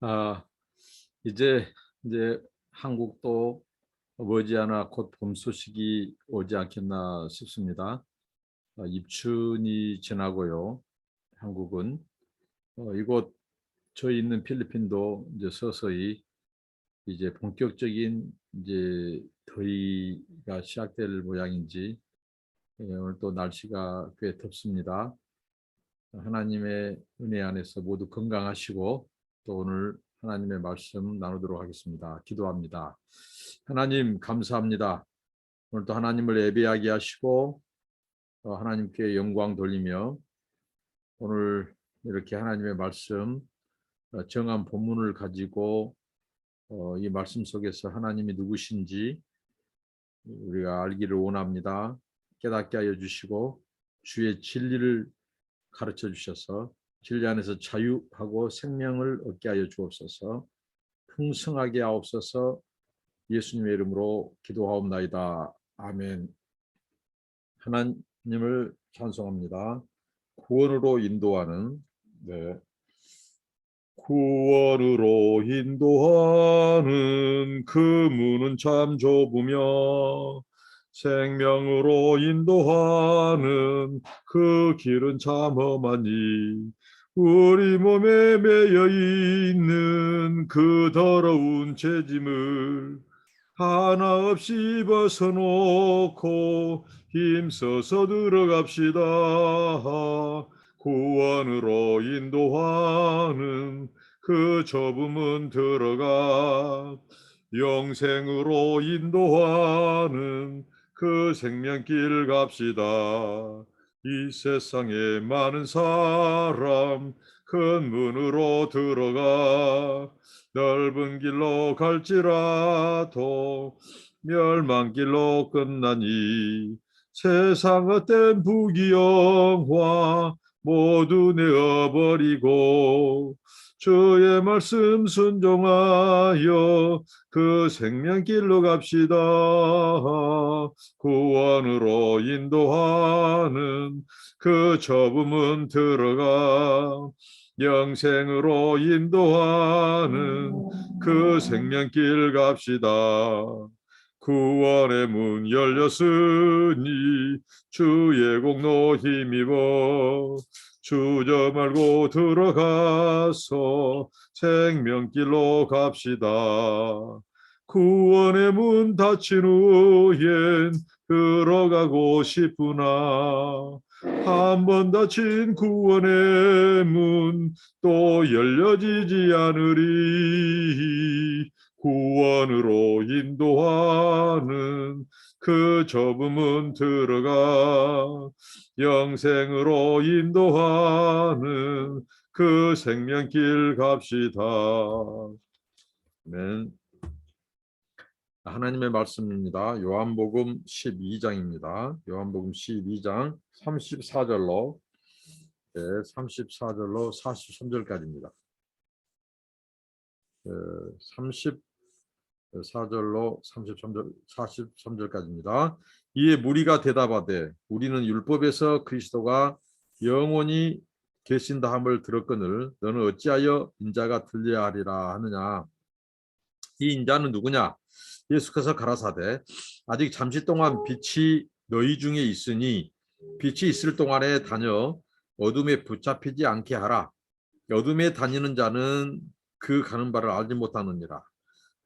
아, 이제 이제 한국도 머지않아 곧 봄 소식이 오지 않겠나 싶습니다. 입춘이 지나고요. 한국은 이곳 저희 있는 필리핀도 이제 서서히 이제 본격적인 이제 더위가 시작될 모양인지 오늘 또 날씨가 꽤 덥습니다. 하나님의 은혜 안에서 모두 건강하시고 또 오늘 하나님의 말씀 나누도록 하겠습니다. 기도합니다. 하나님 감사합니다. 오늘도 하나님을 예배하게 하시고 하나님께 영광 돌리며 오늘 이렇게 하나님의 말씀 정한 본문을 가지고 이 말씀 속에서 하나님이 누구신지 우리가 알기를 원합니다. 깨닫게 하여 주시고 주의 진리를 가르쳐 주셔서 진리 안에서 자유하고 생명을 얻게 하여 주옵소서. 풍성하게 하옵소서. 예수님의 이름으로 기도하옵나이다. 아멘. 하나님을 찬송합니다. 구원으로 인도하는 구원으로 인도하는 그 문은 참 좁으며 생명으로 인도하는 그 길은 참 험하니 우리 몸에 매여 있는 그 더러운 죄짐을 하나 없이 벗어놓고 힘써서 들어갑시다. 구원으로 인도하는 그 좁음은 들어가 영생으로 인도하는 그 생명길 갑시다. 이 세상에 많은 사람 큰 문으로 들어가 넓은 길로 갈지라도 멸망길로 끝나니 세상 헛된 부귀영화 모두 내어버리고 주의 말씀 순종하여 그 생명길로 갑시다. 구원으로 인도하는 그 좁음은 들어가 영생으로 인도하는 그 생명길 갑시다. 구원의 문 열렸으니 주의 공로 힘입어 주저 말고 들어가서 생명길로 갑시다. 구원의 문 닫힌 후엔 들어가고 싶으나 한 번 닫힌 구원의 문 또 열려지지 않으리. 구원으로 인도하는 그 좁음은 들어가 영생으로 인도하는 그 생명길 갑시다. 아멘. 하나님의 말씀입니다. 요한복음 12장입니다. 요한복음 12장 34절로 34절로 43절까지입니다. 34절로 43절까지입니다. 이에 무리가 대답하되 우리는 율법에서 그리스도가 영원히 계신다 함을 들었거늘 너는 어찌하여 인자가 들려야 하리라 하느냐. 이 인자는 누구냐? 예수께서 가라사대 아직 잠시 동안 빛이 너희 중에 있으니 빛이 있을 동안에 다녀 어둠에 붙잡히지 않게 하라. 어둠에 다니는 자는 그 가는 바를 알지 못하느니라.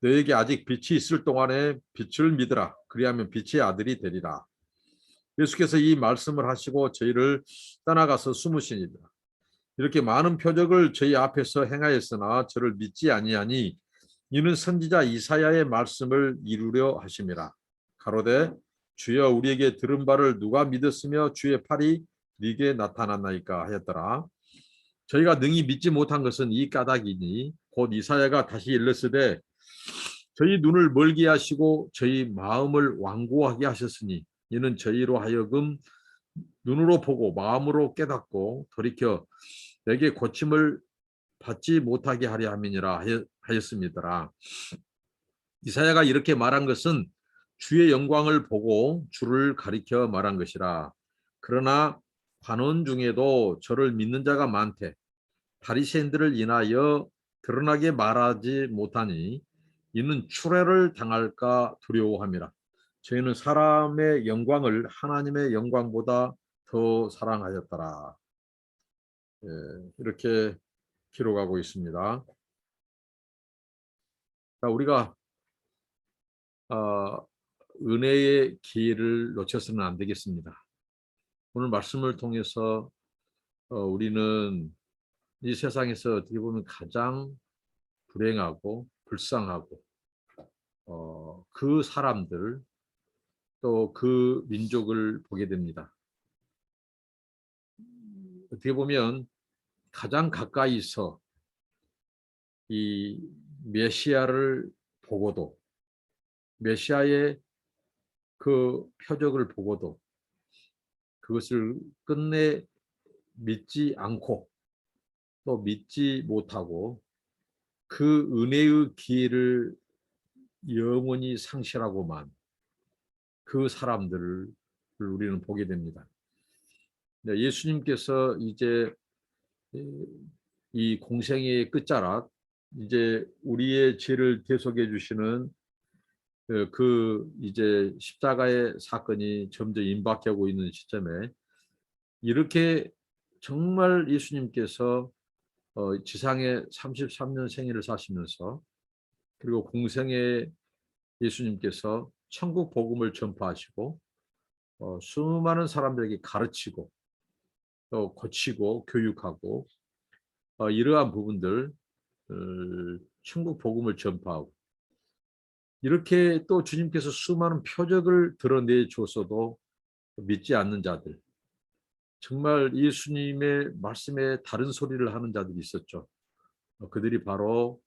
너에게 아직 빛이 있을 동안에 빛을 믿으라. 그리하면 빛의 아들이 되리라. 예수께서 이 말씀을 하시고 저희를 떠나가서 숨으시니라. 이렇게 많은 표적을 저희 앞에서 행하였으나 저를 믿지 아니하니 이는 선지자 이사야의 말씀을 이루려 하심이라. 가로되 주여 우리에게 들은 바를 누가 믿었으며 주의 팔이 네게 나타났나이까 하였더라. 저희가 능히 믿지 못한 것은 이 까닭이니 곧 이사야가 다시 일렀으되 저희 눈을 멀게 하시고 저희 마음을 완고하게 하셨으니 이는 저희로 하여금 눈으로 보고 마음으로 깨닫고 돌이켜 내게 고침을 받지 못하게 하려 함이니라 하였습니다. 이사야가 이렇게 말한 것은 주의 영광을 보고 주를 가리켜 말한 것이라. 그러나 관원 중에도 저를 믿는 자가 많되 바리새인들을 인하여 드러나게 말하지 못하니 이는 추례를 당할까 두려워함이라. 저희는 사람의 영광을 하나님의 영광보다 더 사랑하였더라. 예, 이렇게 기록하고 있습니다. 자, 우리가 은혜의 기회를 놓쳐서는 안 되겠습니다. 오늘 말씀을 통해서 우리는 이 세상에서 어떻게 보면 가장 불행하고 불쌍하고 그 사람들 또 그 민족을 보게 됩니다. 어떻게 보면 가장 가까이서 이 메시아를 보고도 메시아의 그 표적을 보고도 그것을 끝내 믿지 않고 또 믿지 못하고 그 은혜의 기회를 영원히 상실하고만 그 사람들을 우리는 보게 됩니다. 예수님께서 이제 이 공생의 끝자락 이제 우리의 죄를 대속해 주시는 그 이제 십자가의 사건이 점점 임박하고 있는 시점에 이렇게 정말 예수님께서 지상에 33년 생애를 사시면서 그리고 공생에 예수님께서 천국 복음을 전파하시고 수많은 사람들에게 가르치고 또 고치고 교육하고 이러한 부분들 천국 복음을 전파하고 이렇게 또 주님께서 수많은 표적을 드러내 줬어도 믿지 않는 자들 정말 예수님의 말씀에 다른 소리를 하는 자들이 있었죠. 그들이 바로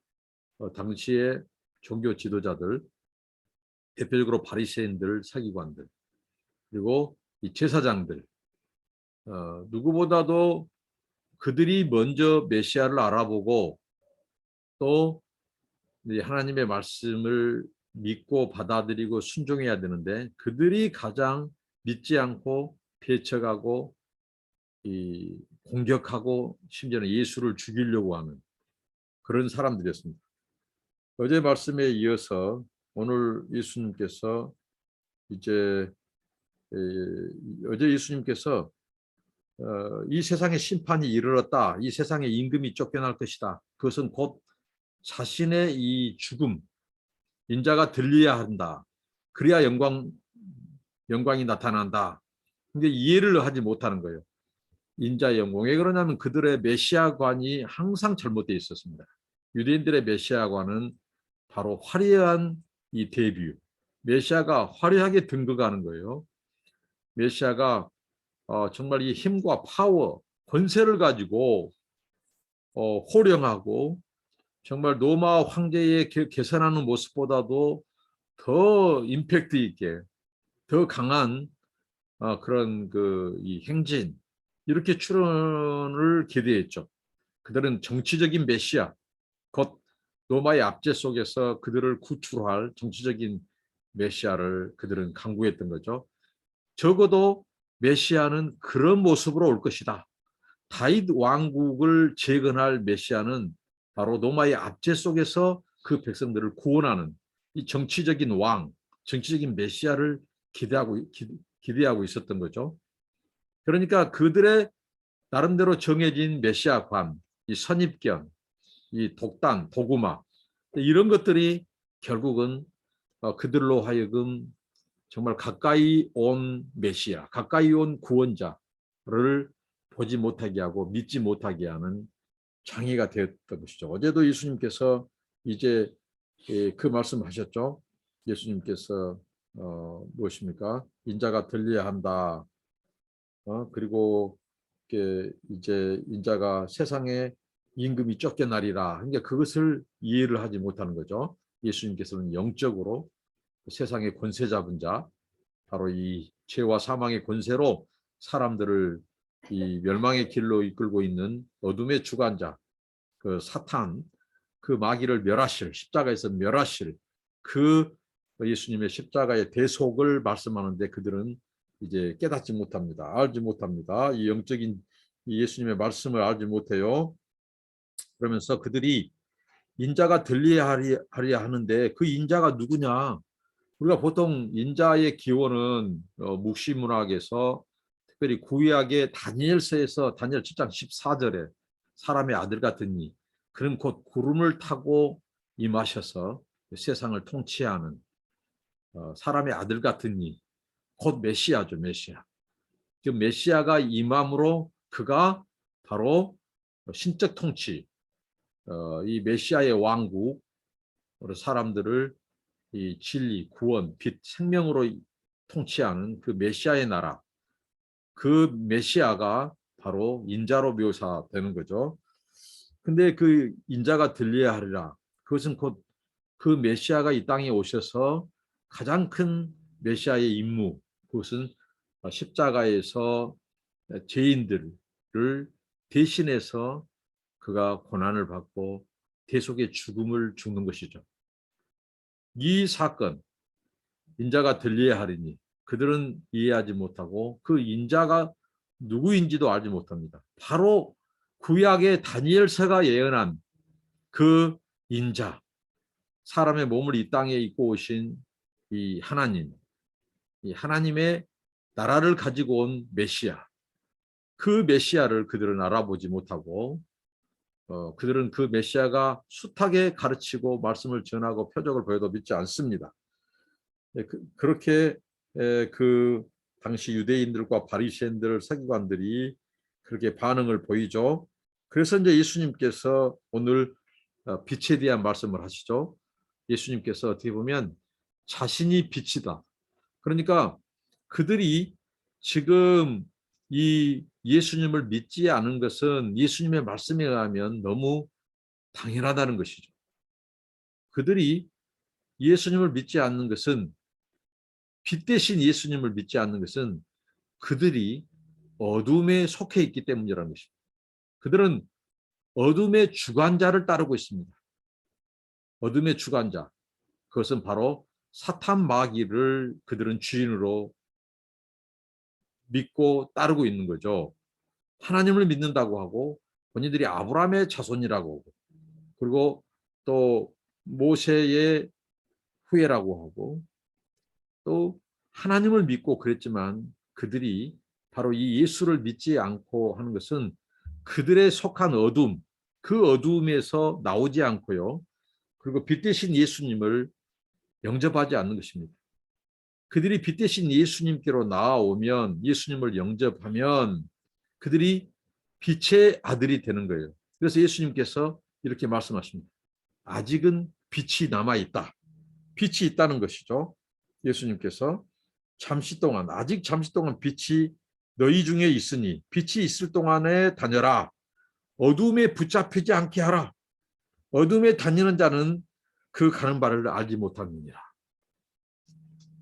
당시의 종교 지도자들 대표적으로 바리새인들 서기관들 그리고 이 제사장들 누구보다도 그들이 먼저 메시아를 알아보고 또 하나님의 말씀을 믿고 받아들이고 순종해야 되는데 그들이 가장 믿지 않고 배척하고 공격하고 심지어는 예수를 죽이려고 하는 그런 사람들이었습니다. 어제 말씀에 이어서 오늘 예수님께서 이제 어제 예수님께서 이 세상의 심판이 이르렀다. 이 세상의 임금이 쫓겨날 것이다. 그것은 곧 자신의 이 죽음, 인자가 들려야 한다. 그래야 영광이 나타난다. 근데 이해를 하지 못하는 거예요. 인자의 영광. 왜 그러냐면 그들의 메시아관이 항상 잘못되어 있었습니다. 유대인들의 메시아관은 바로 화려한 이 데뷔. 메시아가 화려하게 등극하는 거예요. 메시아가 정말 이 힘과 파워, 권세를 가지고 호령하고 정말 로마 황제의 계산하는 모습보다도 더 임팩트 있게 더 강한 그런 이 행진 이렇게 출현을 기대했죠. 그들은 정치적인 메시아 곧 로마의 압제 속에서 그들을 구출할 정치적인 메시아를 그들은 강구했던 거죠. 적어도 메시아는 그런 모습으로 올 것이다. 다윗 왕국을 재건할 메시아는 바로 로마의 압제 속에서 그 백성들을 구원하는 이 정치적인 왕, 정치적인 메시아를 기대하고 있었던 거죠. 그러니까 그들의 나름대로 정해진 메시아관, 이 선입견, 이 독단, 도구마 이런 것들이 결국은 그들로 하여금 정말 가까이 온 메시아, 가까이 온 구원자를 보지 못하게 하고 믿지 못하게 하는 장애가 되었던 것이죠. 어제도 예수님께서 이제 그 말씀하셨죠. 예수님께서 무엇입니까? 인자가 들려야 한다. 그리고 이제 인자가 세상에 임금이 쫓겨나리라. 그러니까 그것을 이해를 하지 못하는 거죠. 예수님께서는 영적으로 세상의 권세 잡은 자, 바로 이 죄와 사망의 권세로 사람들을 이 멸망의 길로 이끌고 있는 어둠의 주관자, 그 사탄, 그 마귀를 멸하실, 십자가에서 멸하실 그 예수님의 십자가의 대속을 말씀하는데 그들은 이제 깨닫지 못합니다. 알지 못합니다. 이 영적인 이 예수님의 말씀을 알지 못해요. 그러면서 그들이 인자가 들리하리 하는데 그 인자가 누구냐? 우리가 보통 인자의 기원은 묵시문학에서 특별히 구약의 다니엘서에서 다니엘 7장 14절에 사람의 아들 같은 이 그는 곧 구름을 타고 임하셔서 세상을 통치하는 사람의 아들 같은 이 곧 메시아죠. 메시아. 그 메시아가 임함으로 그가 바로 신적 통치, 이 메시아의 왕국, 사람들을 이 진리, 구원, 빛, 생명으로 통치하는 그 메시아의 나라, 그 메시아가 바로 인자로 묘사되는 거죠. 근데 그 인자가 들려야 하리라. 그것은 곧 그 메시아가 이 땅에 오셔서 가장 큰 메시아의 임무, 그것은 십자가에서 죄인들을 대신해서 그가 고난을 받고 대속의 죽음을 죽는 것이죠. 이 사건, 인자가 들려야 하리니 그들은 이해하지 못하고 그 인자가 누구인지도 알지 못합니다. 바로 구약의 다니엘서가 예언한 그 인자, 사람의 몸을 이 땅에 입고 오신 이 하나님, 이 하나님의 나라를 가지고 온 메시아, 그 메시아를 그들은 알아보지 못하고 그들은 그 메시아가 숱하게 가르치고 말씀을 전하고 표적을 보여도 믿지 않습니다. 그렇게 그 당시 유대인들과 바리새인들, 서기관들이 그렇게 반응을 보이죠. 그래서 이제 예수님께서 오늘 빛에 대한 말씀을 하시죠. 예수님께서 어떻게 보면 자신이 빛이다. 그러니까 그들이 지금 이 예수님을 믿지 않은 것은 예수님의 말씀에 의하면 너무 당연하다는 것이죠. 그들이 예수님을 믿지 않는 것은, 빛 대신 예수님을 믿지 않는 것은 그들이 어둠에 속해 있기 때문이라는 것입니다. 그들은 어둠의 주관자를 따르고 있습니다. 어둠의 주관자, 그것은 바로 사탄 마귀를 그들은 주인으로 믿고 따르고 있는 거죠. 하나님을 믿는다고 하고 본인들이 아브라함의 자손이라고 하고 그리고 또 모세의 후예라고 하고 또 하나님을 믿고 그랬지만 그들이 바로 이 예수를 믿지 않고 하는 것은 그들의 속한 어둠, 그 어둠에서 나오지 않고요. 그리고 빛 대신 예수님을 영접하지 않는 것입니다. 그들이 빛 대신 예수님께로 나아오면, 예수님을 영접하면 그들이 빛의 아들이 되는 거예요. 그래서 예수님께서 이렇게 말씀하십니다. 아직은 빛이 남아있다. 빛이 있다는 것이죠. 예수님께서 아직 잠시 동안 빛이 너희 중에 있으니 빛이 있을 동안에 다녀라. 어둠에 붙잡히지 않게 하라. 어둠에 다니는 자는 그 가는 바를 알지 못함이니라.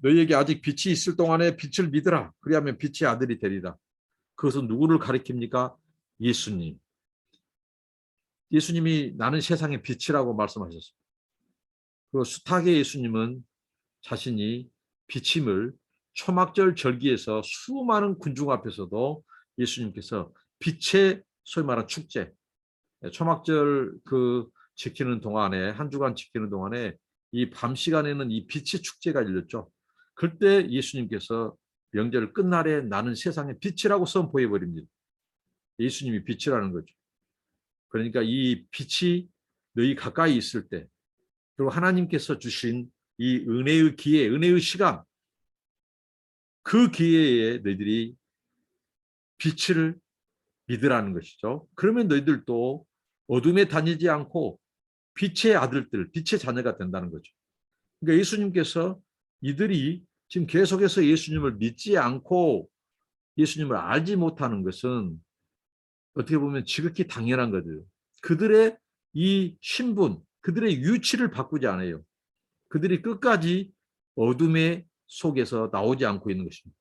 너희에게 아직 빛이 있을 동안에 빛을 믿으라. 그리하면 빛의 아들이 되리라. 그것은 누구를 가리킵니까? 예수님. 예수님이 나는 세상의 빛이라고 말씀하셨습니다. 그리고 숱하게 예수님은 자신이 빛임을 초막절 절기에서 수많은 군중 앞에서도 예수님께서 빛의 소위 말하는 축제, 초막절 그 지키는 동안에, 한 주간 지키는 동안에 이 밤 시간에는 이 빛의 축제가 열렸죠. 그때 예수님께서 명절 끝날에 나는 세상의 빛이라고 선포해 버립니다. 예수님이 빛이라는 거죠. 그러니까 이 빛이 너희 가까이 있을 때, 그리고 하나님께서 주신 이 은혜의 기회, 은혜의 시간, 그 기회에 너희들이 빛을 믿으라는 것이죠. 그러면 너희들도 어둠에 다니지 않고 빛의 아들들, 빛의 자녀가 된다는 거죠. 그러니까 예수님께서 이들이 지금 계속해서 예수님을 믿지 않고 예수님을 알지 못하는 것은 어떻게 보면 지극히 당연한 거죠. 그들의 이 신분, 그들의 위치를 바꾸지 않아요. 그들이 끝까지 어둠의 속에서 나오지 않고 있는 것입니다.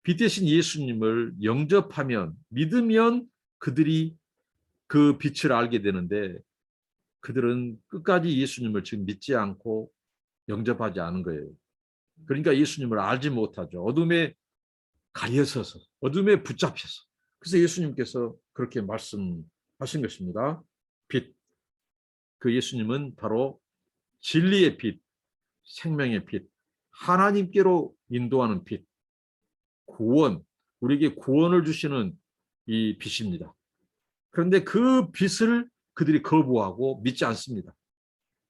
빛 대신 예수님을 영접하면, 믿으면 그들이 그 빛을 알게 되는데 그들은 끝까지 예수님을 지금 믿지 않고 영접하지 않은 거예요. 그러니까 예수님을 알지 못하죠. 어둠에 가려서서, 어둠에 붙잡혀서. 그래서 예수님께서 그렇게 말씀하신 것입니다. 빛. 그 예수님은 바로 진리의 빛, 생명의 빛, 하나님께로 인도하는 빛, 구원, 우리에게 구원을 주시는 이 빛입니다. 그런데 그 빛을 그들이 거부하고 믿지 않습니다.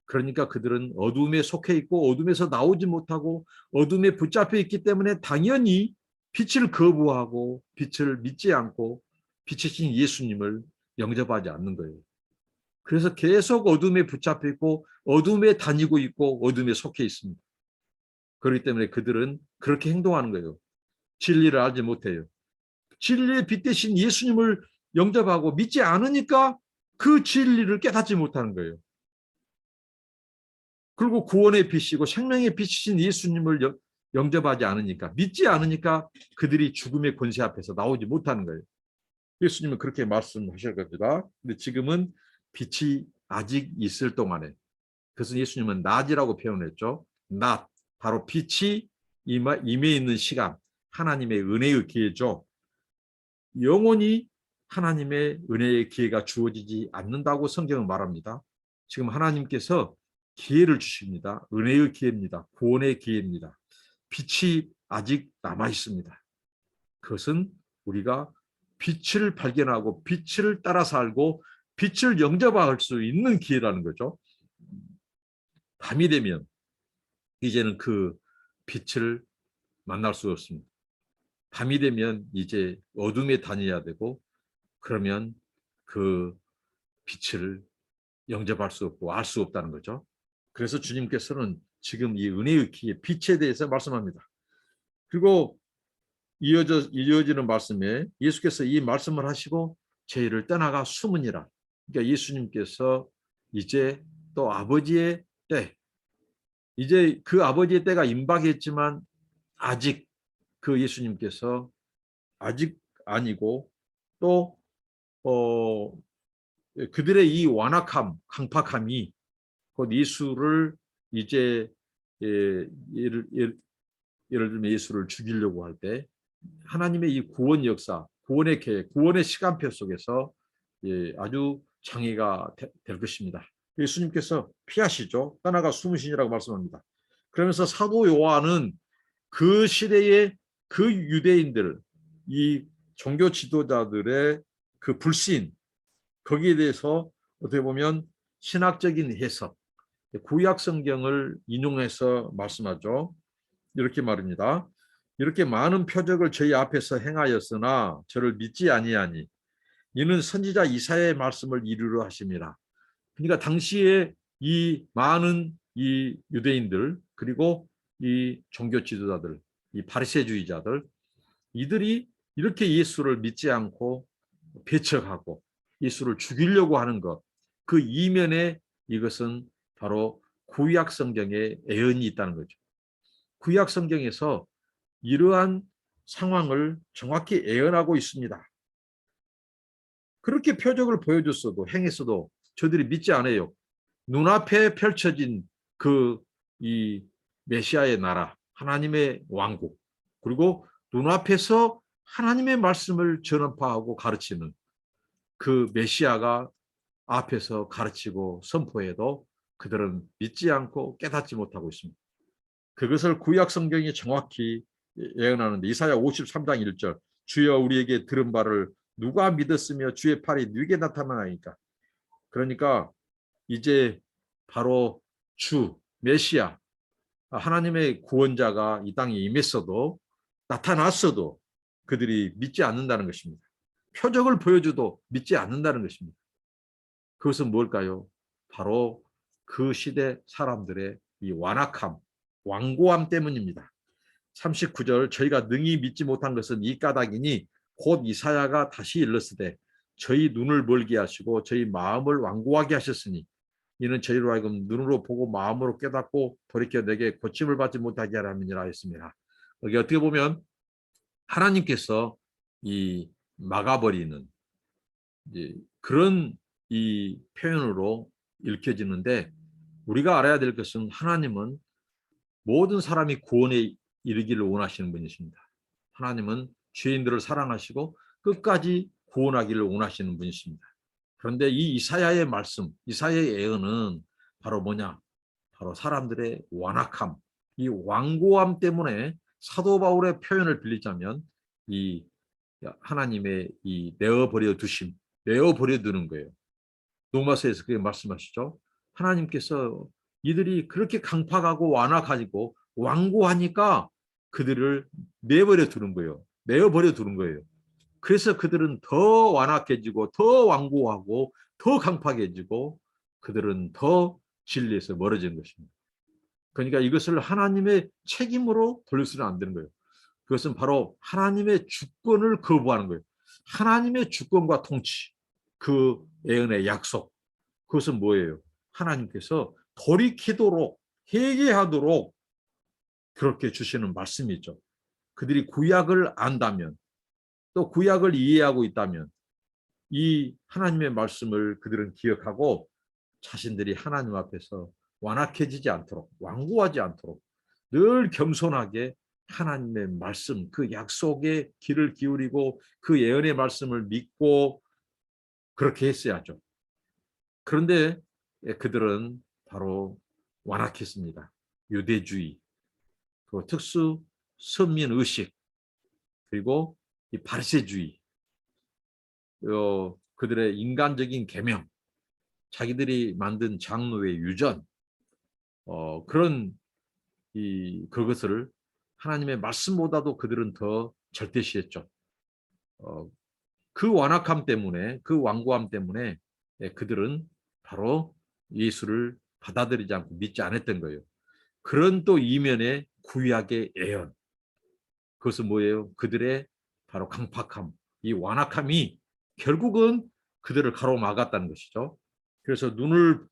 그러니까 그들은 어둠에 속해 있고 어둠에서 나오지 못하고 어둠에 붙잡혀 있기 때문에 당연히 빛을 거부하고 빛을 믿지 않고 빛이신 예수님을 영접하지 않는 거예요. 그래서 계속 어둠에 붙잡혀 있고 어둠에 다니고 있고 어둠에 속해 있습니다. 그렇기 때문에 그들은 그렇게 행동하는 거예요. 진리를 알지 못해요. 진리의 빛 대신 예수님을 영접하고 믿지 않으니까 그 진리를 깨닫지 못하는 거예요. 그리고 구원의 빛이고 생명의 빛이신 예수님을 영접하지 않으니까, 믿지 않으니까 그들이 죽음의 권세 앞에서 나오지 못하는 거예요. 예수님은 그렇게 말씀하실 겁니다. 근데 지금은 빛이 아직 있을 동안에, 그래서 예수님은 낮이라고 표현했죠. 낮, 바로 빛이 임해 있는 시간, 하나님의 은혜의 기회죠. 영원히 하나님의 은혜의 기회가 주어지지 않는다고 성경은 말합니다. 지금 하나님께서 기회를 주십니다. 은혜의 기회입니다. 구원의 기회입니다. 빛이 아직 남아 있습니다. 그것은 우리가 빛을 발견하고 빛을 따라 살고 빛을 영접할 수 있는 기회라는 거죠. 밤이 되면 이제는 그 빛을 만날 수 없습니다. 밤이 되면 이제 어둠에 다녀야 되고, 그러면 그 빛을 영접할 수 없고 알 수 없다는 거죠. 그래서 주님께서는 지금 이 은혜의 기회, 빛에 대해서 말씀합니다. 그리고 이어지는 말씀에 예수께서 이 말씀을 하시고 저희를 떠나가 숨으니라. 그러니까 예수님께서 이제 또 아버지의 때, 이제 그 아버지의 때가 임박했지만 아직 그 예수님께서 아직 아니고 또 그들의 이 완악함, 강팍함이 곧 예수를 이제 예를 들면 예수를 죽이려고 할 때 하나님의 이 구원 역사, 구원의 계획, 구원의 시간표 속에서 아주 장애가 될 것입니다. 예수님께서 피하시죠. 떠나가 숨으시니라고 말씀합니다. 그러면서 사도 요한은 그 시대의 그 유대인들, 이 종교 지도자들의 그 불신, 거기에 대해서 어떻게 보면 신학적인 해석, 구약 성경을 인용해서 말씀하죠. 이렇게 말입니다. 이렇게 많은 표적을 저희 앞에서 행하였으나 저를 믿지 아니하니 이는 선지자 이사야의 말씀을 이루려 하심이라. 그러니까 당시에 이 많은 이 유대인들 그리고 이 종교 지도자들, 이 바리새주의자들, 이들이 이렇게 예수를 믿지 않고 배척하고 예수를 죽이려고 하는 것, 그 이면에 이것은 바로 구약 성경에 애언이 있다는 거죠. 구약 성경에서 이러한 상황을 정확히 애언하고 있습니다. 그렇게 표적을 보여줬어도 행했어도 저들이 믿지 않아요. 눈앞에 펼쳐진 그 이 메시아의 나라, 하나님의 왕국, 그리고 눈앞에서 하나님의 말씀을 전파하고 가르치는 그 메시아가 앞에서 가르치고 선포해도 그들은 믿지 않고 깨닫지 못하고 있습니다. 그것을 구약 성경이 정확히 예언하는데 이사야 53장 1절 주여 우리에게 들은 바를 누가 믿었으며 주의 팔이 누구에게 나타나니까. 그러니까 이제 바로 주 메시아 하나님의 구원자가 이 땅에 임했어도 나타났어도 그들이 믿지 않는다는 것입니다. 표적을 보여줘도 믿지 않는다는 것입니다. 그것은 뭘까요? 바로 그 시대 사람들의 이 완악함, 완고함 때문입니다. 39절 저희가 능히 믿지 못한 것은 이 까닭이니 곧 이사야가 다시 일렀으되 저희 눈을 멀게 하시고 저희 마음을 완고하게 하셨으니 이는 저희로 하여금 눈으로 보고 마음으로 깨닫고 돌이켜 내게 고침을 받지 못하게 하라 함이니라 했습니다. 여기 어떻게 보면 하나님께서 이 막아버리는 그런 이 표현으로 읽혀지는데, 우리가 알아야 될 것은 하나님은 모든 사람이 구원에 이르기를 원하시는 분이십니다. 하나님은 죄인들을 사랑하시고 끝까지 구원하기를 원하시는 분이십니다. 그런데 이 이사야의 말씀, 이사야의 예언은 바로 뭐냐? 바로 사람들의 완악함, 이 완고함 때문에 사도 바울의 표현을 빌리자면 이 하나님의 이 내어버려 두심, 내어버려 두는 거예요. 로마서에서 그게 말씀하시죠. 하나님께서 이들이 그렇게 강팍하고 완악하고 완고하니까 그들을 내버려 두는 거예요. 내어버려 두는 거예요. 그래서 그들은 더 완악해지고 더 완고하고 더 강팍해지고 그들은 더 진리에서 멀어지는 것입니다. 그러니까 이것을 하나님의 책임으로 돌려서는 안 되는 거예요. 그것은 바로 하나님의 주권을 거부하는 거예요. 하나님의 주권과 통치, 그 예언의 약속, 그것은 뭐예요? 하나님께서 돌이키도록, 회개하도록 그렇게 주시는 말씀이죠. 그들이 구약을 안다면, 또 구약을 이해하고 있다면 이 하나님의 말씀을 그들은 기억하고 자신들이 하나님 앞에서 완악해지지 않도록, 완고하지 않도록 늘 겸손하게 하나님의 말씀, 그 약속의 귀를 기울이고 그 예언의 말씀을 믿고 그렇게 했어야죠. 그런데 그들은 바로 완악했습니다. 유대주의, 그 특수 선민의식, 그리고 이 바리새주의, 그들의 인간적인 계명, 자기들이 만든 장로의 유전, 그런 그것을 하나님의 말씀보다도 그들은 더 절대시했죠. 그 완악함 때문에, 그 완고함 때문에 그들은 바로 예수를 받아들이지 않고 믿지 않았던 거예요. 그런 또 이면의 구약의 예언, 그것은 뭐예요? 그들의 바로 강팍함, 이 완악함이 결국은 그들을 가로막았다는 것이죠. 그래서 눈을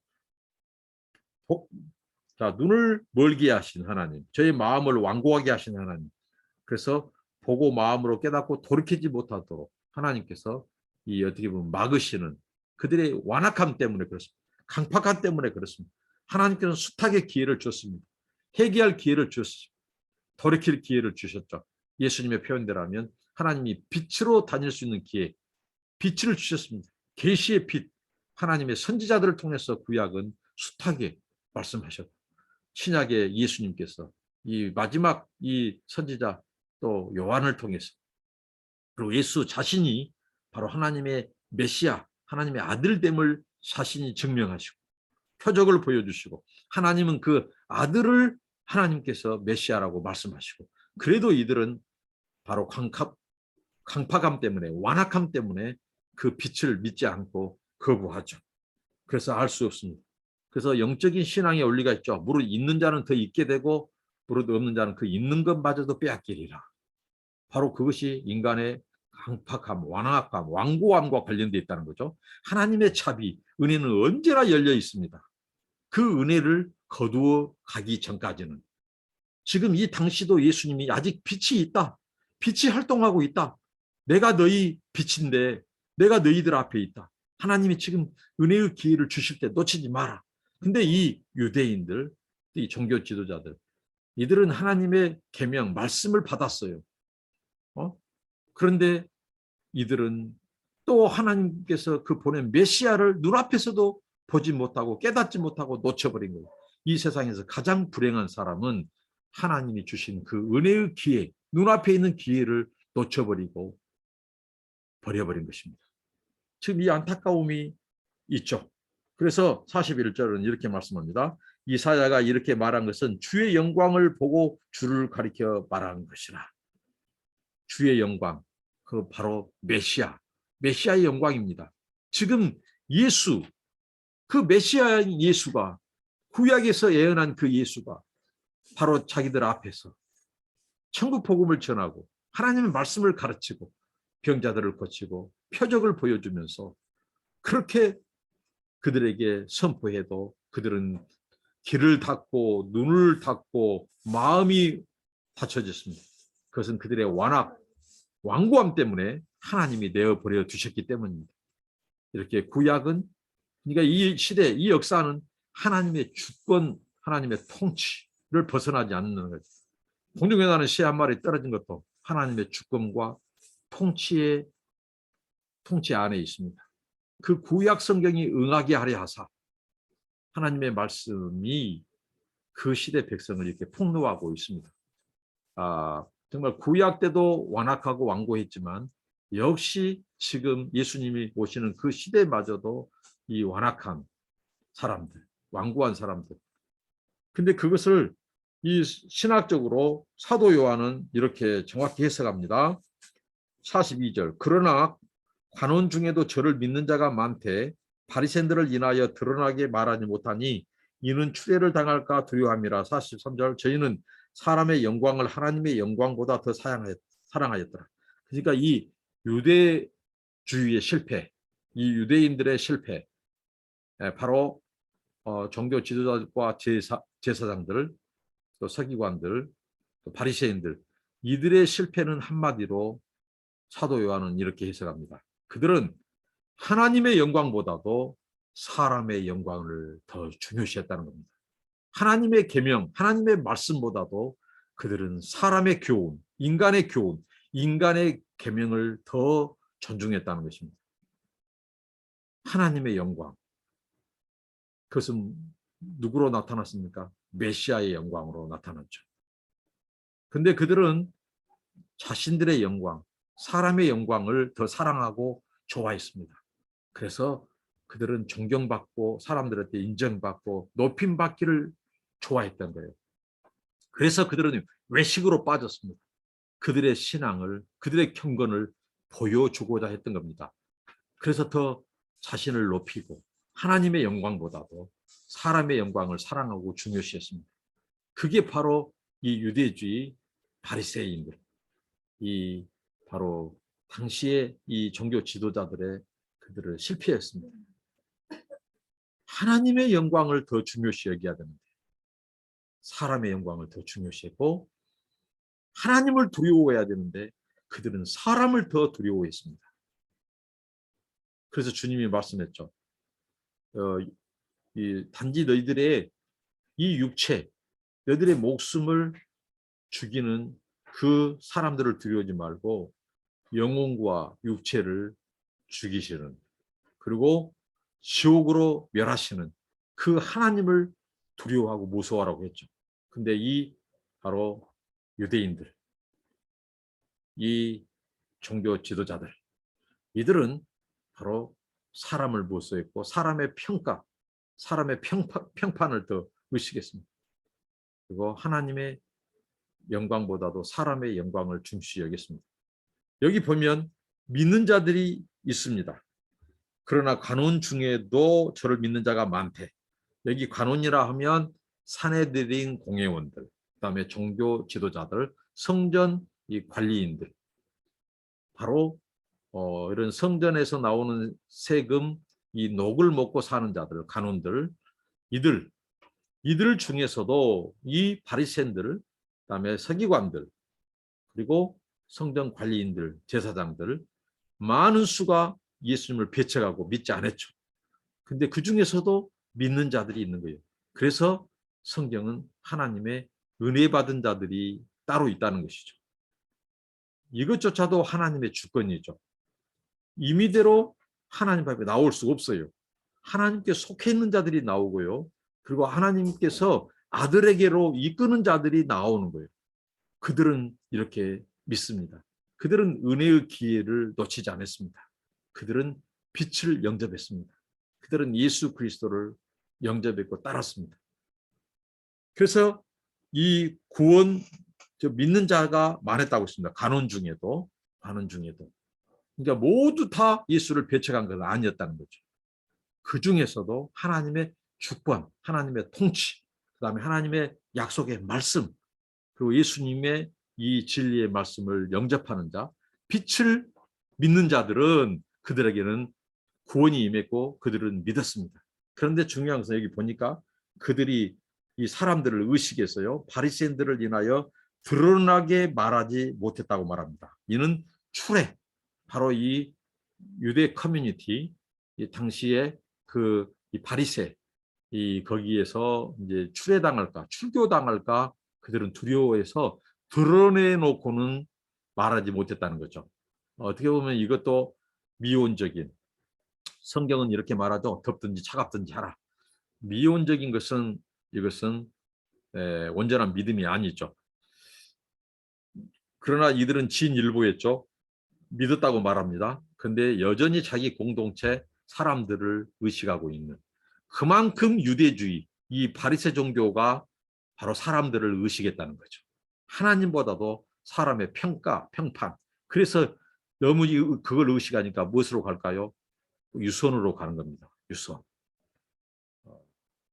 멀게 하신 하나님, 저희 마음을 완고하게 하신 하나님, 그래서 보고 마음으로 깨닫고 돌이키지 못하도록 하나님께서 이 어떻게 보면 막으시는 그들의 완악함 때문에 그렇습니다. 강팍함 때문에 그렇습니다. 하나님께서는 숱하게 기회를 줬습니다. 회개할 기회를 주셨습니다. 돌이킬 기회를 주셨죠. 예수님의 표현대로라면 하나님이 빛으로 다닐 수 있는 기회, 빛을 주셨습니다. 계시의 빛, 하나님의 선지자들을 통해서 구약은 숱하게 말씀하셨고 신약의 예수님께서 이 마지막 이 선지자 또 요한을 통해서 그리고 예수 자신이 바로 하나님의 메시아, 하나님의 아들됨을 자신이 증명하시고 표적을 보여주시고 하나님은 그 아들을 하나님께서 메시아라고 말씀하시고 그래도 이들은 바로 강팍함 때문에 완악함 때문에 그 빛을 믿지 않고 거부하죠. 그래서 알 수 없습니다. 그래서 영적인 신앙의 원리가 있죠. 무릇 있는 자는 더 있게 되고 무릇 없는 자는 그 있는 것마저도 빼앗기리라. 바로 그것이 인간의 강팍함, 완악함, 완고함과 관련되어 있다는 거죠. 하나님의 차비, 은혜는 언제나 열려 있습니다. 그 은혜를 거두어 가기 전까지는. 지금 이 당시도 예수님이 아직 빛이 있다. 빛이 활동하고 있다. 내가 너희 빛인데 내가 너희들 앞에 있다. 하나님이 지금 은혜의 기회를 주실 때 놓치지 마라. 근데 이 유대인들, 이 종교 지도자들, 이들은 하나님의 계명, 말씀을 받았어요. 그런데 이들은 또 하나님께서 그 보낸 메시아를 눈앞에서도 보지 못하고 깨닫지 못하고 놓쳐버린 거예요. 이 세상에서 가장 불행한 사람은 하나님이 주신 그 은혜의 기회, 눈앞에 있는 기회를 놓쳐버리고 버려버린 것입니다. 지금 이 안타까움이 있죠. 그래서 41절은 이렇게 말씀합니다. 이사야가 이렇게 말한 것은 주의 영광을 보고 주를 가리켜 말하는 것이라. 주의 영광, 그 바로 메시아의 영광입니다. 지금 예수, 그 메시아인 예수가 구약에서 예언한 그 예수가 바로 자기들 앞에서 천국 복음을 전하고 하나님의 말씀을 가르치고 병자들을 고치고 표적을 보여주면서 그렇게 그들에게 선포해도 그들은 귀를 닫고 눈을 닫고 마음이 닫혀졌습니다. 그것은 그들의 완고함 때문에 하나님이 내어버려 두셨기 때문입니다. 이렇게 구약은 그러니까 이 시대, 이 역사는 하나님의 주권, 하나님의 통치를 벗어나지 않는 거죠. 공중에 나는 새 한 마리 떨어진 것도 하나님의 주권과 통치 안에 있습니다. 그 구약 성경이 응하게 하려 하사 하나님의 말씀이 그 시대 백성을 이렇게 폭로하고 있습니다. 정말 구약 때도 완악하고 완고했지만 역시 지금 예수님이 오시는 그 시대마저도 이 완악한 사람들, 완고한 사람들. 근데 그것을 이 신학적으로 사도 요한은 이렇게 정확히 해석합니다. 42절. 그러나 관원 중에도 저를 믿는 자가 많되 바리새인들을 인하여 드러나게 말하지 못하니 이는 추례를 당할까 두려워함이라. 43절. 저희는 사람의 영광을 하나님의 영광보다 더 사랑하였더라. 그러니까 이 유대주의의 실패, 이 유대인들의 실패, 바로 종교 지도자들과 제사장들, 또 서기관들, 또 바리새인들, 이들의 실패는 한마디로 사도 요한은 이렇게 해석합니다. 그들은 하나님의 영광보다도 사람의 영광을 더 중요시했다는 겁니다. 하나님의 계명, 하나님의 말씀보다도 그들은 사람의 교훈, 인간의 교훈, 인간의 계명을 더 존중했다는 것입니다. 하나님의 영광. 그것은 누구로 나타났습니까? 메시아의 영광으로 나타났죠. 근데 그들은 자신들의 영광, 사람의 영광을 더 사랑하고 좋아했습니다. 그래서 그들은 존경받고 사람들한테 인정받고 높임받기를 좋아했던 거예요. 그래서 그들은 외식으로 빠졌습니다. 그들의 신앙을, 그들의 경건을 보여주고자 했던 겁니다. 그래서 더 자신을 높이고 하나님의 영광보다도 사람의 영광을 사랑하고 중요시했습니다. 그게 바로 이 유대주의 바리새인들, 이 바로 당시의 이 종교 지도자들의 그들을 실패했습니다. 하나님의 영광을 더 중요시 여겨야 되는데 사람의 영광을 더 중요시했고 하나님을 두려워해야 되는데 그들은 사람을 더 두려워했습니다. 그래서 주님이 말씀했죠. 단지 너희들의 이 육체, 너희들의 목숨을 죽이는 그 사람들을 두려워하지 말고 영혼과 육체를 죽이시는, 그리고 지옥으로 멸하시는 그 하나님을 두려워하고 무서워하라고 했죠. 근데 이 바로 유대인들, 이 종교 지도자들, 이들은 바로 사람을 무서워했고 사람의 평가, 사람의 평판을 더 의식했습니다. 그리고 하나님의 영광보다도 사람의 영광을 중시 여겼습니다. 여기 보면 믿는 자들이 있습니다. 그러나 관원 중에도 저를 믿는 자가 많대. 여기 관원이라 하면 산헤드린 공회원들, 그다음에 종교 지도자들, 성전 이 관리인들, 바로 이런 성전에서 나오는 세금, 이 녹을 먹고 사는 자들, 관원들, 이들 중에서도 이 바리새인들, 그다음에 서기관들, 그리고 성전 관리인들, 제사장들, 많은 수가 예수님을 배척하고 믿지 않았죠. 근데 그 중에서도 믿는 자들이 있는 거예요. 그래서 성경은 하나님의 은혜 받은 자들이 따로 있다는 것이죠. 이것조차도 하나님의 주권이죠. 임의대로 하나님 앞에 나올 수가 없어요. 하나님께 속해 있는 자들이 나오고요. 그리고 하나님께서 아들에게로 이끄는 자들이 나오는 거예요. 그들은 이렇게 믿습니다. 그들은 은혜의 기회를 놓치지 않았습니다. 그들은 빛을 영접했습니다. 그들은 예수 그리스도를 영접했고 따랐습니다. 그래서 이 구원, 믿는 자가 많았다고 했습니다. 간원 중에도. 그러니까 모두 다 예수를 배척한 건 아니었다는 거죠. 그 중에서도 하나님의 주권, 하나님의 통치, 그다음에 하나님의 약속의 말씀, 그리고 예수님의 이 진리의 말씀을 영접하는 자, 빛을 믿는 자들은 그들에게는 구원이 임했고 그들은 믿었습니다. 그런데 중요한 것은 여기 보니까 그들이 이 사람들을 의식해서요, 바리새인들을 인하여 드러나게 말하지 못했다고 말합니다. 이는 추례, 바로 이 유대 커뮤니티, 이 당시에 이 바리새, 이 거기에서 이제 추례당할까, 출교당할까 그들은 두려워해서 드러내놓고는 말하지 못했다는 거죠. 어떻게 보면 이것도 미온적인, 성경은 이렇게 말하죠. 덥든지 차갑든지 하라. 미온적인 것은 이것은 온전한 믿음이 아니죠. 그러나 이들은 진일보였죠. 믿었다고 말합니다. 근데 여전히 자기 공동체 사람들을 의식하고 있는, 그만큼 유대주의, 이 바리새 종교가 바로 사람들을 의식했다는 거죠. 하나님보다도 사람의 평가, 평판. 그래서 너무 그걸 의식하니까 무엇으로 갈까요? 유선으로 가는 겁니다. 유선.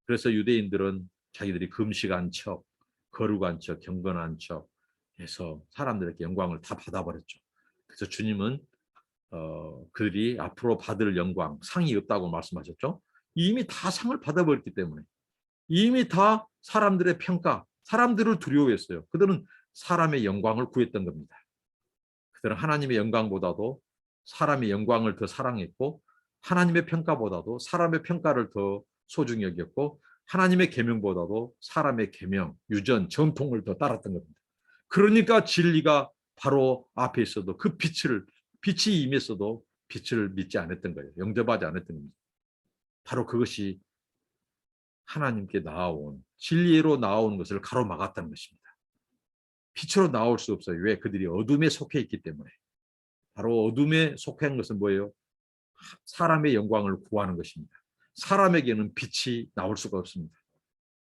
그래서 유대인들은 자기들이 금식한 척, 거룩한 척, 경건한 척 해서 사람들에게 영광을 다 받아버렸죠. 그래서 주님은 그들이 앞으로 받을 영광, 상이 없다고 말씀하셨죠. 이미 다 상을 받아버렸기 때문에, 이미 다 사람들의 평가, 사람들을 두려워했어요. 그들은 사람의 영광을 구했던 겁니다. 그들은 하나님의 영광보다도 사람의 영광을 더 사랑했고, 하나님의 평가보다도 사람의 평가를 더 소중히 여겼고, 하나님의 계명보다도 사람의 계명, 유전, 전통을 더 따랐던 겁니다. 그러니까 진리가 바로 앞에 있어도 그 빛이 임했어도 빛을 믿지 않았던 거예요. 영접하지 않았던 겁니다. 바로 그것이 하나님께 나아온, 진리로 나오는 것을 가로막았다는 것입니다. 빛으로 나올 수 없어요. 왜? 그들이 어둠에 속해 있기 때문에. 바로 어둠에 속한 것은 뭐예요? 사람의 영광을 구하는 것입니다. 사람에게는 빛이 나올 수가 없습니다.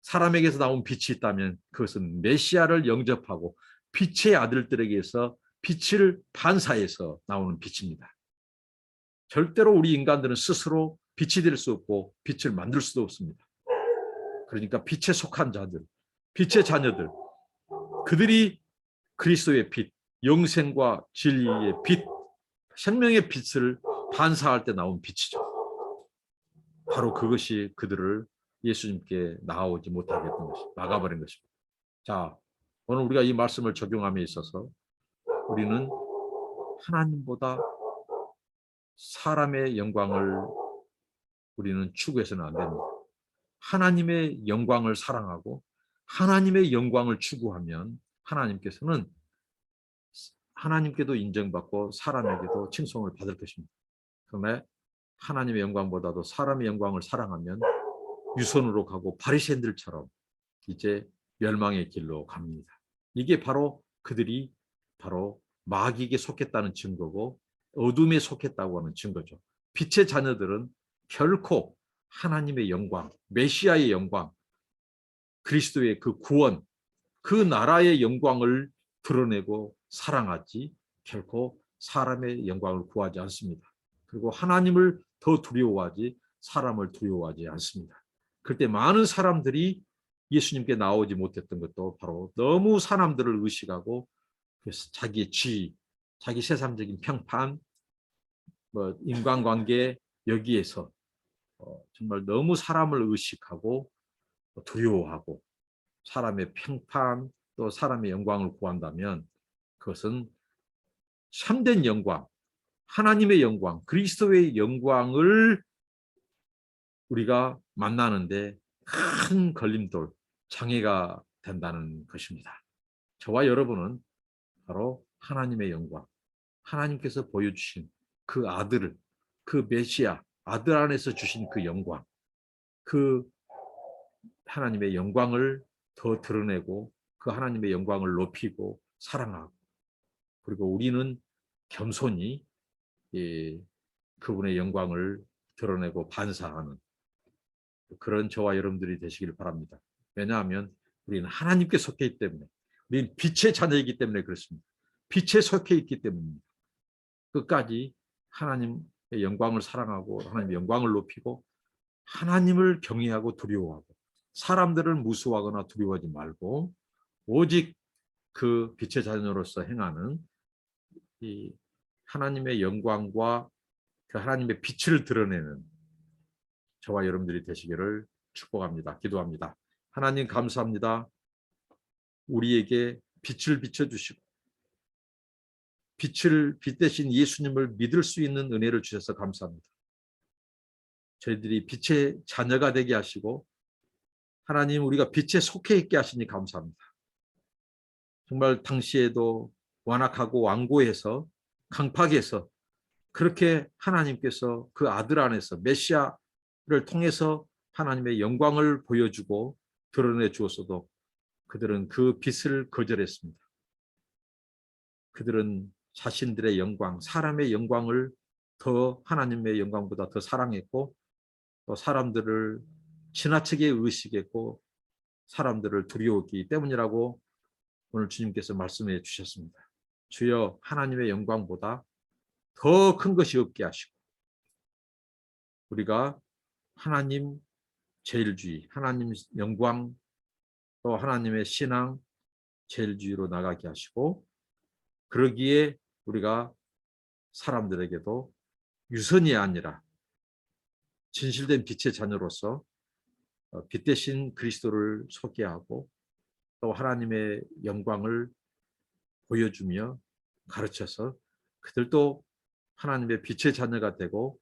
사람에게서 나온 빛이 있다면 그것은 메시아를 영접하고 빛의 아들들에게서 빛을 반사해서 나오는 빛입니다. 절대로 우리 인간들은 스스로 빛이 될 수 없고 빛을 만들 수도 없습니다. 그러니까 빛에 속한 자들, 빛의 자녀들, 그들이 그리스도의 빛, 영생과 진리의 빛, 생명의 빛을 반사할 때 나온 빛이죠. 바로 그것이 그들을 예수님께 나아오지 못하게 했던 것이 막아버린 것입니다. 자, 오늘 우리가 이 말씀을 적용함에 있어서 우리는 하나님보다 사람의 영광을 우리는 추구해서는 안 됩니다. 하나님의 영광을 사랑하고 하나님의 영광을 추구하면 하나님께서는 하나님께도 인정받고 사람에게도 칭송을 받을 것입니다. 그런데 하나님의 영광보다도 사람의 영광을 사랑하면 유선으로 가고 바리새인들처럼 이제 멸망의 길로 갑니다. 이게 바로 그들이 바로 마귀에게 속했다는 증거고 어둠에 속했다고 하는 증거죠. 빛의 자녀들은 결코 하나님의 영광, 메시아의 영광, 그리스도의 그 구원, 그 나라의 영광을 드러내고 사랑하지 결코 사람의 영광을 구하지 않습니다. 그리고 하나님을 더 두려워하지 사람을 두려워하지 않습니다. 그때 많은 사람들이 예수님께 나오지 못했던 것도 바로 너무 사람들을 의식하고 자기의 지위, 자기 세상적인 평판, 인간관계 여기에서 정말 너무 사람을 의식하고 두려워하고 사람의 평판 또 사람의 영광을 구한다면 그것은 참된 영광, 하나님의 영광, 그리스도의 영광을 우리가 만나는데 큰 걸림돌, 장애가 된다는 것입니다. 저와 여러분은 바로 하나님의 영광, 하나님께서 보여주신 그 아들을, 그 메시아, 아들 안에서 주신 그 영광, 그 하나님의 영광을 더 드러내고 그 하나님의 영광을 높이고 사랑하고 그리고 우리는 겸손히 그분의 영광을 드러내고 반사하는 그런 저와 여러분들이 되시길 바랍니다. 왜냐하면 우리는 하나님께 속해 있기 때문에 우리는 빛의 자녀이기 때문에 그렇습니다. 빛에 속해 있기 때문입니다. 끝까지 하나님의 영광을 사랑하고 하나님의 영광을 높이고 하나님을 경외하고 두려워하고 사람들을 무수하거나 두려워하지 말고 오직 그 빛의 자녀로서 행하는 이 하나님의 영광과 그 하나님의 빛을 드러내는 저와 여러분들이 되시기를 축복합니다. 기도합니다. 하나님 감사합니다. 우리에게 빛을 비춰주시고 빛 대신 예수님을 믿을 수 있는 은혜를 주셔서 감사합니다. 저희들이 빛의 자녀가 되게 하시고 하나님 우리가 빛에 속해 있게 하시니 감사합니다. 정말 당시에도 완악하고 완고해서 강팍해서 그렇게 하나님께서 그 아들 안에서 메시아를 통해서 하나님의 영광을 보여주고 드러내 주었어도 그들은 그 빛을 거절했습니다. 그들은 자신들의 영광, 사람의 영광을 더 하나님의 영광보다 더 사랑했고 또 사람들을 지나치게 의식했고 사람들을 두려웠기 때문이라고 오늘 주님께서 말씀해 주셨습니다. 주여 하나님의 영광보다 더 큰 것이 없게 하시고 우리가 하나님 제일주의, 하나님 영광, 또 하나님의 신앙 제일주의로 나가게 하시고 그러기에 우리가 사람들에게도 유선이 아니라 진실된 빛의 자녀로서 빛 대신 그리스도를 소개하고 또 하나님의 영광을 보여주며 가르쳐서 그들도 하나님의 빛의 자녀가 되고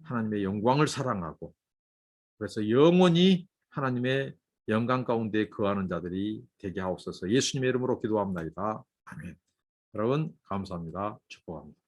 하나님의 영광을 사랑하고 그래서 영원히 하나님의 영광 가운데 거하는 자들이 되게 하옵소서. 예수님의 이름으로 기도합니다. 아멘. 여러분 감사합니다. 축복합니다.